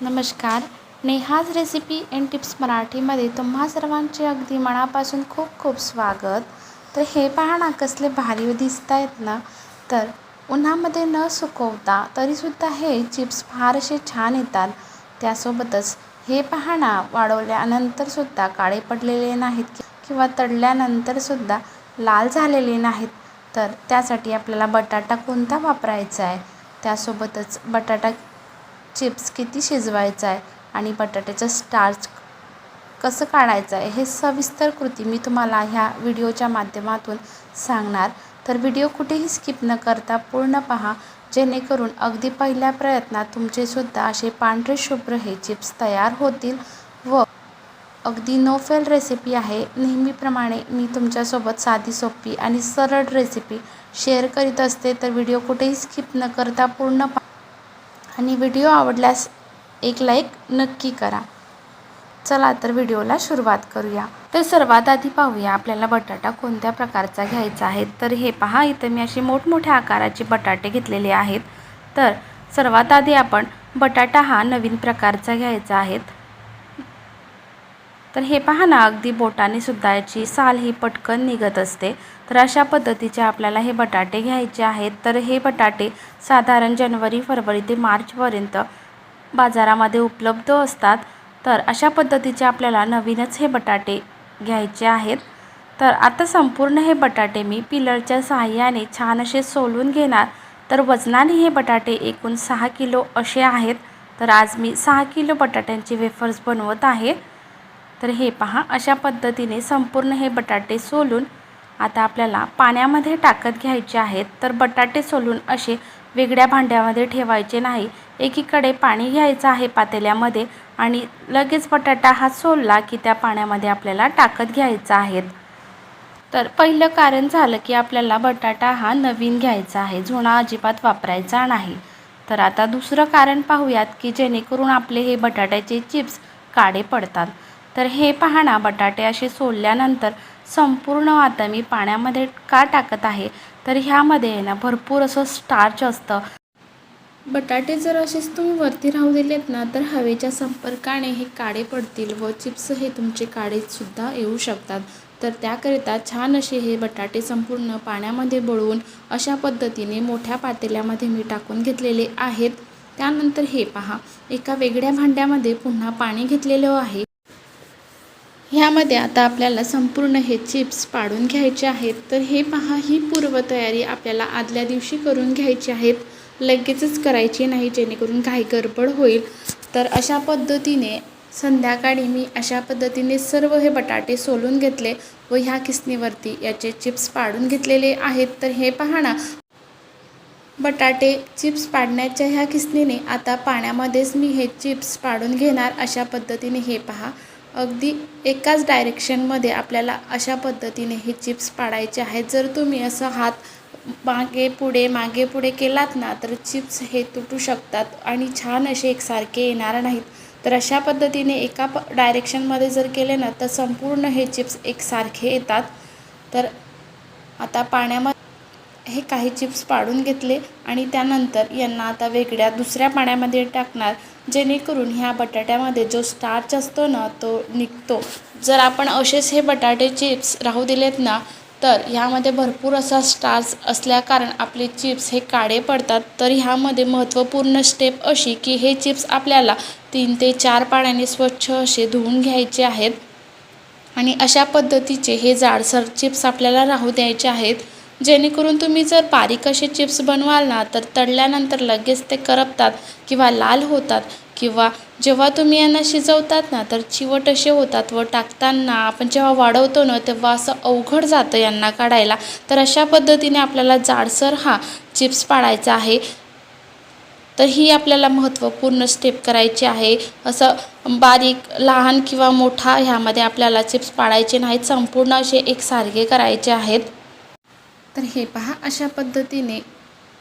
नमस्कार. Neha's recipe and tips मराठीमध्ये तुम्हा सर्वांचे अगदी मनापासून खूप खूप स्वागत. तर हे पहा ना, कसले भारी दिसत आहेत ना. तर उन्हामध्ये न सुकवता तरीसुद्धा हे चिप्स फार असे छान येतात. त्यासोबतच हे पहा ना, वाळवल्यानंतरसुद्धा काळे पडलेले नाहीत किंवा तळल्यानंतरसुद्धा लाल झालेले नाहीत. तर त्यासाठी आपल्याला बटाटा कोणता वापरायचा आहे, त्यासोबतच बटाटा चिप्स किती शिजवायचा आहे आणि बटाट्याचं स्टार्च कसं काढायचं आहे, हे सविस्तर कृती मी तुम्हाला ह्या व्हिडिओच्या माध्यमातून सांगणार. तर व्हिडिओ कुठेही स्किप न करता पूर्ण पहा, जेणेकरून अगदी पहिल्या प्रयत्नात तुमचेसुद्धा असे पांढरे शुभ्र हे चिप्स तयार होतील. व अगदी नो फेल रेसिपी आहे. नेहमीप्रमाणे मी तुमच्यासोबत साधी सोपी आणि सरळ रेसिपी शेअर करीत असते. तर व्हिडिओ कुठेही स्किप न करता पूर्ण पहा आणि व्हिडिओ आवडल्यास एक लाईक नक्की करा. चला तर व्हिडिओला सुरुवात करूया. तर सर्वात आधी पाहूया आपल्याला बटाटा कोणत्या प्रकारचा घ्यायचा आहे. तर हे पहा, इथं मी असे मोठमोठ्या आकाराचे बटाटे घेतलेले आहेत. तर सर्वात आधी आपण बटाटा हा नवीन प्रकारचा घ्यायचा आहे. तर हे पहा ना, अगदी बोटाने सुद्धा याची साल ही पटकन निघत असते. तर अशा पद्धतीचे आपल्याला हे बटाटे घ्यायचे आहेत. तर हे बटाटे साधारण जानेवारी, फरवरी ते मार्चपर्यंत बाजारामध्ये उपलब्ध असतात. तर अशा पद्धतीचे आपल्याला नवीनच हे बटाटे घ्यायचे आहेत. तर आता संपूर्ण हे बटाटे मी पिलरच्या सहाय्याने छान असे सोलून घेणार. तर वजनाने हे बटाटे एकूण 6 किलो असे आहेत. तर आज मी 6 किलो बटाट्यांचे वेफर्स बनवत आहे. तर हे पहा, अशा पद्धतीने संपूर्ण हे बटाटे सोलून आता आपल्याला पाण्यामध्ये टाकत घ्यायचे आहेत. तर बटाटे सोलून असे वेगळ्या भांड्यामध्ये ठेवायचे नाही. एकीकडे पाणी घ्यायचं आहे पातेल्यामध्ये आणि लगेच बटाटा हा सोलला की त्या पाण्यामध्ये आपल्याला टाकत घ्यायचा आहे. तर पहिलं कारण झालं की आपल्याला बटाटा हा नवीन घ्यायचा आहे, जुना अजिबात वापरायचा नाही. तर आता दुसरं कारण पाहूयात की जेणेकरून आपले हे बटाट्याचे चिप्स काळे पडतात. तर हे पहा ना, बटाटे असे सोलल्यानंतर संपूर्ण आता मी पाण्यामध्ये का टाकत आहे, तर ह्यामध्ये आहे ना भरपूर असं स्टार्च असतं. बटाटे जर असेच तुम्ही वरती राहू दिलेत ना, तर हवेच्या संपर्काने हे काळे पडतील व चिप्स हे तुमचे काळेसुद्धा येऊ शकतात. तर त्याकरिता छान असे हे बटाटे संपूर्ण पाण्यामध्ये बुडवून अशा पद्धतीने मोठ्या पातेल्यामध्ये मी टाकून घेतलेले आहेत. त्यानंतर हे पहा, एका वेगळ्या भांड्यामध्ये पुन्हा पाणी घेतलेलं आहे. ह्यामध्ये आता आपल्याला संपूर्ण हे चिप्स पाडून घ्यायचे आहेत. तर हे पहा, ही पूर्वतयारी आपल्याला आदल्या दिवशी करून घ्यायची आहेत, लगेचच करायची नाही, जेणेकरून काही गडबड होईल. तर अशा पद्धतीने संध्याकाळी मी अशा पद्धतीने सर्व हे बटाटे सोलून घेतले व ह्या किसणीवरती याचे चिप्स पाडून घेतलेले आहेत. तर हे पहा ना, बटाटे चिप्स पाडण्याच्या ह्या किसणीने आता पाण्यामध्येच मी हे चिप्स पाडून घेणार. अशा पद्धतीने हे पहा, अगदी एकाच डायरेक्शनमध्ये आपल्याला अशा पद्धतीने हे चिप्स पाडायचे आहेत. जर तुम्ही असं हात मागे पुढे केलात ना, तर चिप्स हे तुटू शकतात आणि छान असे एकसारखे येणार नाहीत. तर अशा पद्धतीने एका डायरेक्शनमध्ये जर केले ना, तर संपूर्ण हे चिप्स एकसारखे येतात. तर आता पाण्यामध्ये हे काही चिप्स पाडून घेतले आणि त्यानंतर यांना आता वेगळ्या दुसऱ्या पाण्यामध्ये टाकणार, जेणेकरून ह्या बटाट्यामध्ये जो स्टार्च असतो ना, तो निघतो. जर आपण असेच हे बटाटे चिप्स राहू दिलेत ना, तर ह्यामध्ये भरपूर असा स्टार्च असल्याकारण आपले चिप्स हे काळे पडतात. तर ह्यामध्ये महत्त्वपूर्ण स्टेप अशी की हे चिप्स आपल्याला 3 ते 4 पाण्याने स्वच्छ असे धुवून घ्यायचे आहेत आणि अशा पद्धतीचे हे जाडसर चिप्स आपल्याला राहू द्यायचे आहेत. जेणेकरून तुम्ही जर बारीक असे चिप्स बनवाल ना, तर तळल्यानंतर लगेच ते करपतात किंवा लाल होतात किंवा जेव्हा तुम्ही यांना शिजवतात ना, तर चिवट असे होतात व टाकताना आपण जेव्हा वाढवतो ना, तेव्हा असं अवघड जातं यांना काढायला. तर अशा पद्धतीने आपल्याला जाडसर हा चिप्स पाडायचा आहे. तर ही आपल्याला महत्त्वपूर्ण स्टेप करायची आहे. असं बारीक, लहान किंवा मोठा ह्यामध्ये आपल्याला चिप्स पाडायचे नाहीत, संपूर्ण असे एकसारखे करायचे आहेत. तर हे पहा, अशा पद्धतीने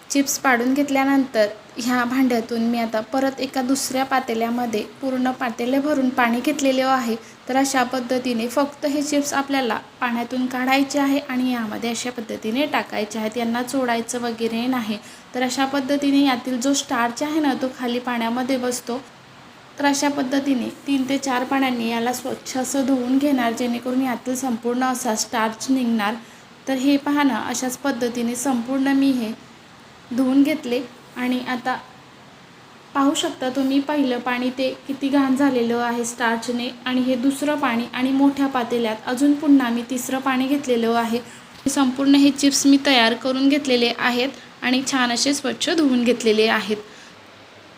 चिप्स पाडून घेतल्यानंतर ह्या भांड्यातून मी आता परत एका दुसऱ्या पातेल्यामध्ये पूर्ण पातेले भरून पाणी घेतलेले आहे. तर अशा पद्धतीने फक्त हे चिप्स आपल्याला पाण्यातून काढायचे आहे आणि यामध्ये अशा पद्धतीने टाकायचे आहेत, यांना चोडायचं वगैरे नाही. तर अशा पद्धतीने यातील जो स्टार्च आहे ना, तो खाली पाण्यामध्ये बसतो. तर अशा पद्धतीने 3 ते 4 पाण्याने याला स्वच्छ असं धुवून घेणार, जेणेकरून यातील संपूर्ण असा स्टार्च निघणार। तर हे पहा ना, अशाच पद्धतीने संपूर्ण मी हे धुवून घेतले आणि आता पाहू शकता तुम्ही, पहिलं पाणी ते किती घाण झालेलं आहे स्टार्चने, आणि हे दुसरं पाणी, आणि मोठ्या पातेल्यात अजून पुन्हा मी तिसरं पाणी घेतलेलं आहे। संपूर्ण हे चिप्स मी तयार करून घेतलेले आहेत आणि छान असे स्वच्छ धुवून घेतलेले आहेत।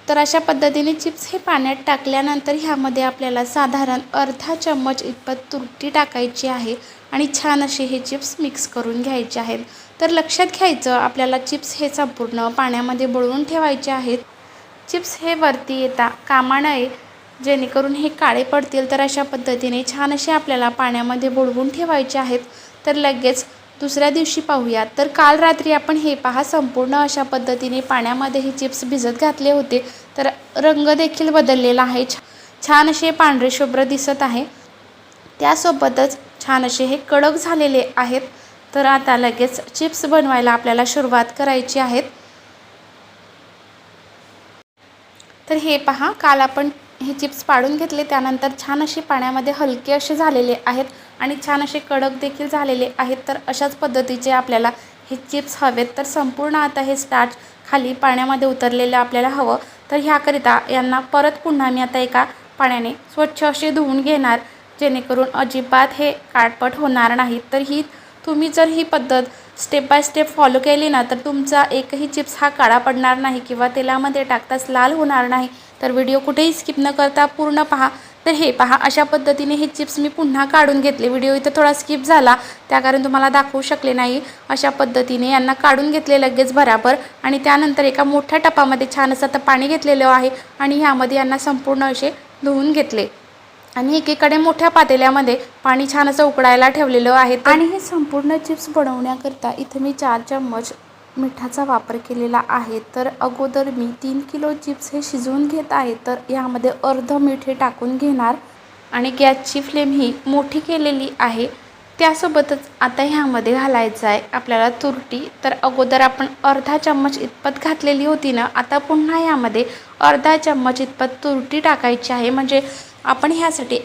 तर अशा पद्धतीने चिप्स हे पाण्यात टाकल्यानंतर ह्यामध्ये आपल्याला साधारण अर्धा चम्मच इतपत तुरटी टाकायची आहे आणि छान असे हे चिप्स मिक्स करून घ्यायचे आहेत। तर लक्षात घ्यायचं, आपल्याला चिप्स हे संपूर्ण पाण्यामध्ये बुडवून ठेवायचे आहेत। चिप्स हे वरती येता कामा नये, जेणेकरून हे काळे पडतील। तर अशा पद्धतीने छान असे आपल्याला पाण्यामध्ये बुडवून ठेवायचे आहेत। तर लगेच दुसऱ्या दिवशी पाहूया। तर काल रात्री आपण हे पहा संपूर्ण अशा पद्धतीने पाण्यामध्ये हे चिप्स भिजत घातले होते, तर रंग देखील बदललेला आहे, छान असे पांढरे शुभ्र दिसत आहे। त्यासोबतच छान असे हे कडक झालेले आहेत। तर आता लगेच चिप्स बनवायला आपल्याला सुरुवात करायची आहे। तर हे पहा, काल आपण हे चिप्स पाडून घेतले, त्यानंतर छान असे पाण्यामध्ये हलके असे झालेले आहेत आणि छान असे कडक देखील झालेले आहेत। तर अशाच पद्धतीचे आपल्याला हे चिप्स हवेत। तर संपूर्ण आता हे स्टार्च खाली पाण्यामध्ये उतरलेलं आपल्याला हवं। तर ह्याकरिता यांना परत पुन्हा मी आता एका पाण्याने स्वच्छ असे धुवून घेणार, जेणेकरून अजिबात हे काळपट होणार नाही। तर तुम्ही जर ही पद्धत स्टेप बाय स्टेप फॉलो केली ना, तर तुमचा एकही चिप्स हा काळा पडणार नाही किंवा तेलामध्ये टाकताच लाल होणार नाही। तर व्हिडिओ कुठेही स्किप न करता पूर्ण पहा। तर हे पहा, अशा पद्धतीने हे चिप्स मी पुन्हा काढून घेतले। व्हिडिओ इथं थोडा स्किप झाला, त्या कारण तुम्हाला दाखवू शकले नाही। अशा पद्धतीने यांना काढून घेतले लगेच बराबर, आणि त्यानंतर एका मोठ्या टपामध्ये छान असं आता पाणी घेतलेलं आहे आणि ह्यामध्ये यांना संपूर्ण असे धुवून घेतले आणि एकीकडे मोठ्या पातेल्यामध्ये पाणी छान असं उकळायला ठेवलेलं आहे। आणि हे संपूर्ण चिप्स बनवण्याकरता इथे मी 4 चम्मच मिठाचा वापर केलेला आहे। तर अगोदर मी 3 किलो चिप्स हे शिजवून घेत आहे। तर यामध्ये अर्ध मीठ हे टाकून घेणार आणि गॅसची फ्लेम ही मोठी केलेली आहे। त्यासोबतच आता ह्यामध्ये घालायचं आहे आपल्याला तुरटी। तर अगोदर आपण अर्धा चम्मच इतपत घातलेली होती ना, आता पुन्हा यामध्ये अर्धा चम्मच इतपत तुरटी टाकायची आहे। म्हणजे आपण ह्यासाठी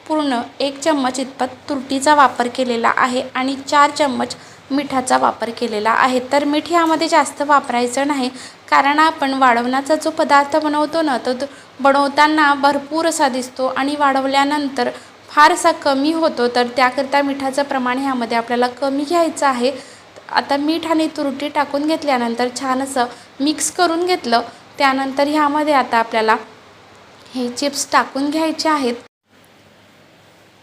पूर्ण 1 चम्मच इतपत तुरटीचा वापर केलेला आहे आणि 4 चम्मच मिठाचा वापर केलेला आहे। तर मीठ यामध्ये जास्त वापरायचं नाही, कारण आपण वाढवण्याचा जो पदार्थ बनवतो ना, तो बनवताना भरपूर असा दिसतो आणि वाढवल्यानंतर फारसा कमी होतो। तर त्याकरता मिठाचं प्रमाण ह्यामध्ये आपल्याला कमी घ्यायचं आहे। आता मीठ आणि तुरटी टाकून घेतल्यानंतर छान असं मिक्स करून घेतलं। त्यानंतर ह्यामध्ये आता आपल्याला हे चिप्स टाकून घ्यायचे आहेत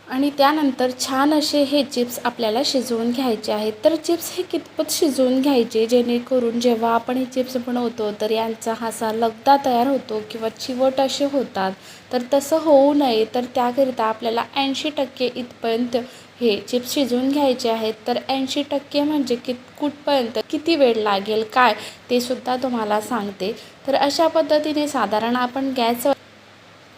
आणि त्यानंतर छान असे हे चिप्स आपल्याला शिजवून घ्यायचे आहेत। तर चिप्स हे कितपत शिजवून घ्यायचे, जेणेकरून जेव्हा आपण हे चिप्स बनवतो तर यांचा असा लगदा तयार होतो किंवा चिवट असे होतात। तर तसं होऊ नये, तर त्याकरिता आपल्याला 80% इथपर्यंत हे चिप्स शिजवून घ्यायचे आहेत। तर 80% म्हणजे कुठपर्यंत किती वेळ लागेल काय, ते सुद्धा तुम्हाला सांगते। तर अशा पद्धतीने साधारण आपण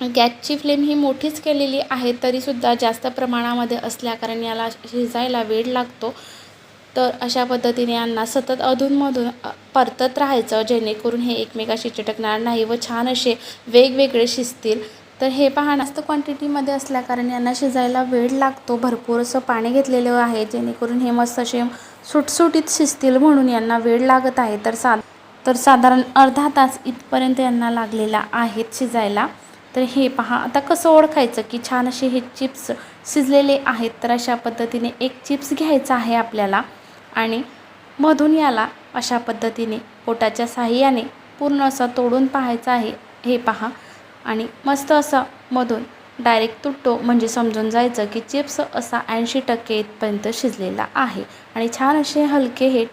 गॅसची फ्लेम ही मोठीच केलेली आहे, तरीसुद्धा जास्त प्रमाणामध्ये असल्याकारण याला शिजायला वेळ लागतो। तर अशा पद्धतीने यांना सतत अधूनमधून परतत राहायचं, जेणेकरून हे एकमेकाशी चिटकणार नाही व छान असे वेगवेगळे शिजतील। तर हे पहा, जास्त क्वांटिटीमध्ये असल्याकारण यांना शिजायला वेळ लागतो। भरपूर असं पाणी घेतलेलं आहे, जेणेकरून हे मस्त असे सुटसुटीत शिजतील, म्हणून यांना वेळ लागत आहे। तर साधारण अर्धा तास इथपर्यंत यांना लागलेला आहे शिजायला। तर हे पहा, आता कसं ओळखायचं की छान असे हे चिप्स शिजलेले आहेत। तर अशा पद्धतीने एक चिप्स घ्यायचा आहे आपल्याला आणि मधून याला अशा पद्धतीने बोटाच्या साहाय्याने पूर्ण असं तोडून पाहायचं आहे। हे पहा, आणि मस्त असं मधून डायरेक्ट तुटतो, म्हणजे समजून जायचं की चिप्स असा 80% इथपर्यंत शिजलेला आहे आणि छान असे हलके हे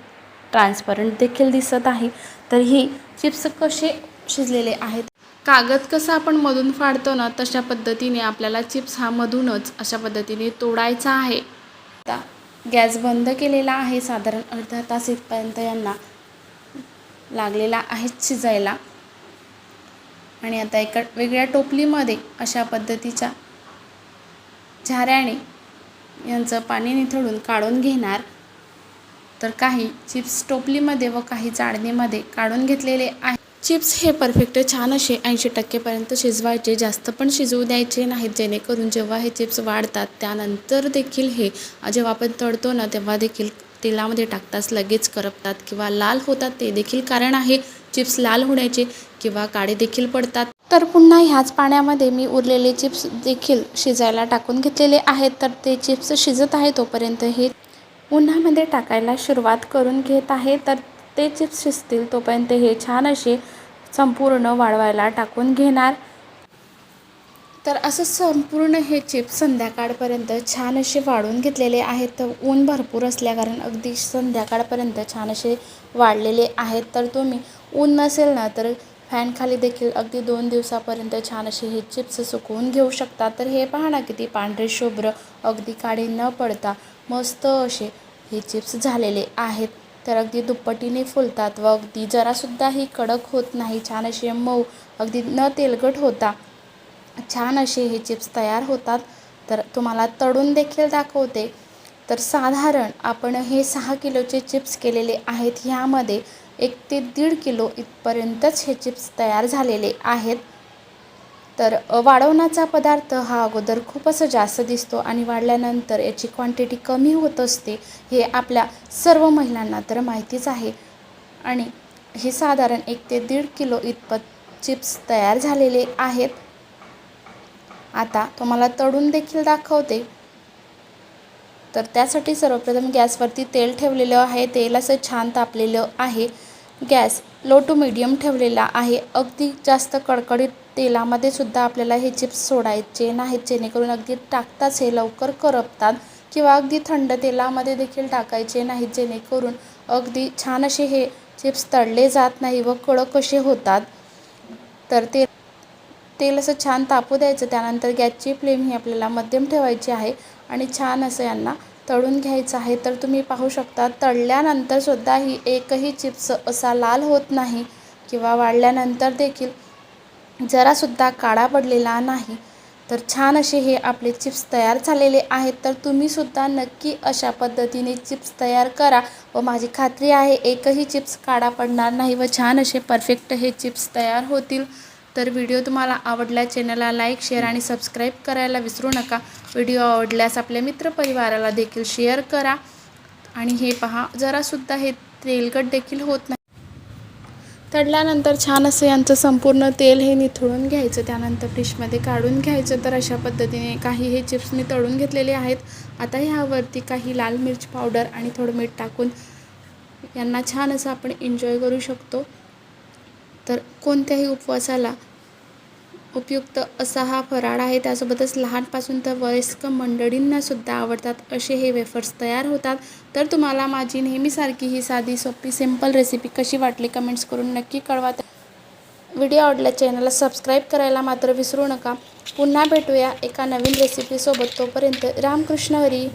ट्रान्सपरंट देखील दिसत आहे। तर ही चिप्स कसे शिजलेले आहेत, कागद कसा आपण मधून फाडतो ना, तशा पद्धतीने आपल्याला चिप्स हा मधूनच अशा पद्धतीने तोडायचा आहे। आता गॅस बंद केलेला आहे। साधारण अर्धा तास इथपर्यंत यांना लागलेला आहे शिजायला आणि आता एका वेगळ्या टोपलीमध्ये अशा पद्धतीच्या झाऱ्याने यांचं पाणी निथळून काढून घेणार। तर काही चिप्स टोपलीमध्ये व काही चाळणीमध्ये काढून घेतलेले आहे। चिप्स हे परफेक्ट छान असे 80%पर्यंत शिजवायचे, जास्त पण शिजवू द्यायचे नाहीत, जेणेकरून जेव्हा हे चिप्स वाढतात त्यानंतर देखील हे जेव्हा आपण तळतो ना तेव्हा देखील तेलामध्ये टाकताच लगेच करपतात किंवा लाल होतात. ते देखील कारण आहे चिप्स लाल होण्याचे किंवा काळे देखील पडतात. तर पुन्हा ह्याच पाण्यामध्ये मी उरलेले चिप्स देखील शिजायला टाकून घेतलेले आहेत. तर ते चिप्स शिजत आहे तोपर्यंत हे उन्हामध्ये टाकायला सुरुवात करून घेत आहे. तर ते चिप्स शिजतील तोपर्यंत हे छान असे संपूर्ण वाळवायला टाकून घेणार. तर असं संपूर्ण हे चिप्स संध्याकाळपर्यंत छान असे वाळून घेतलेले आहेत. तर ऊन भरपूर असल्याकारण अगदी संध्याकाळपर्यंत छान असे वाळलेले आहेत. तर तुम्ही ऊन नसेल ना तर फॅनखाली देखील अगदी 2 दिवसापर्यंत छान असे हे चिप्स सुकवून घेऊ शकता. तर हे पहा ना किती पांढरे शुभ्र अगदी काळे न पडता मस्त असे हे चिप्स झालेले आहेत. तर अगदी दुप्पटीने फुलतात व अगदी जरासुद्धाही कडक होत नाही, छान असे मऊ अगदी न तेलकट होता छान असे हे चिप्स तयार होतात. तर तुम्हाला तळून देखील दाखवते. तर साधारण आपण हे 6 किलोचे चिप्स केलेले आहेत. ह्यामध्ये 1 ते 1.5 किलो इथपर्यंतच हे चिप्स तयार झालेले आहेत. तर वाढवण्याचा पदार्थ हा अगोदर खूप असं जास्त दिसतो आणि वाढल्यानंतर याची क्वांटिटी कमी होत असते, हे आपल्या सर्व महिलांना तर माहितीच आहे. आणि हे साधारण 1 ते 1.5 किलो इतपत चिप्स तयार झालेले आहेत. आता तुम्हाला तळून देखील दाखवते. तर त्यासाठी सर्वप्रथम गॅसवरती तेल ठेवलेलं आहे. तेल असं छान तापलेलं आहे. गॅस लो टू मीडियम ठेवलेला आहे. अगदी जास्त कडकडीत तेलामध्ये सुद्धा आपल्याला हे चिप्स सोडायचे नाहीत, जेणेकरून अगदी टाकताच हे लवकर करपतात किंवा अगदी थंड तेलामध्ये देखील टाकायचे नाहीत, जेणेकरून अगदी छान असे हे चिप्स तळले जात नाही व कडक असे होतात. तर तेल असं छान तापू द्यायचं. त्यानंतर गॅसची फ्लेम ही आपल्याला मध्यम ठेवायची आहे आणि छान असं यांना तळून घ्यायचं आहे. तर तुम्ही पाहू शकता तळल्यानंतर सुद्धा ही एकही चिप्स असा लाल होत नाही किंवा वाळल्यानंतर देखील जरासुद्धा काळा पडलेला नाही. तर छान असे हे आपले चिप्स तयार झालेले आहेत. तर तुम्हीसुद्धा नक्की अशा पद्धतीने चिप्स तयार करा व माझी खात्री आहे एकही चिप्स काळा पडणार नाही व छान असे परफेक्ट हे चिप्स तयार होतील. तर व्हिडिओ तुम्हाला आवडला चॅनलला लाईक, शेअर आणि सबस्क्राईब करायला विसरू नका. व्हिडिओ आवडल्यास आपल्या मित्रपरिवाराला देखील शेअर करा. आणि हे पहा जरासुद्धा हे तेलकट देखील होत नाही. तळल्यानंतर छान असं यांचं संपूर्ण तेल हे निथळून घ्यायचं, त्यानंतर डिशमध्ये काढून घ्यायचं. तर अशा पद्धतीने काही हे चिप्स मी तळून घेतलेले आहेत. आता ह्यावरती काही लाल मिर्च पावडर आणि थोडं मीठ टाकून यांना छान असं आपण एन्जॉय करू शकतो. तर कोणत्याही उपवासाला उपयुक्त असा हा फराळ आहे. त्यासोबतच लहानपासून तर वयस्क मंडळींनासुद्धा आवडतात असे हे वेफर्स तयार होतात. तर तुम्हाला माझी नेहमीसारखी ही साधी सोपी सिंपल रेसिपी कशी वाटली कमेंट्स करून नक्की कळवा. व्हिडिओ आवडल्या चॅनलला सबस्क्राईब करायला मात्र विसरू नका. पुन्हा भेटूया एका नवीन रेसिपीसोबत. तोपर्यंत रामकृष्ण हरी.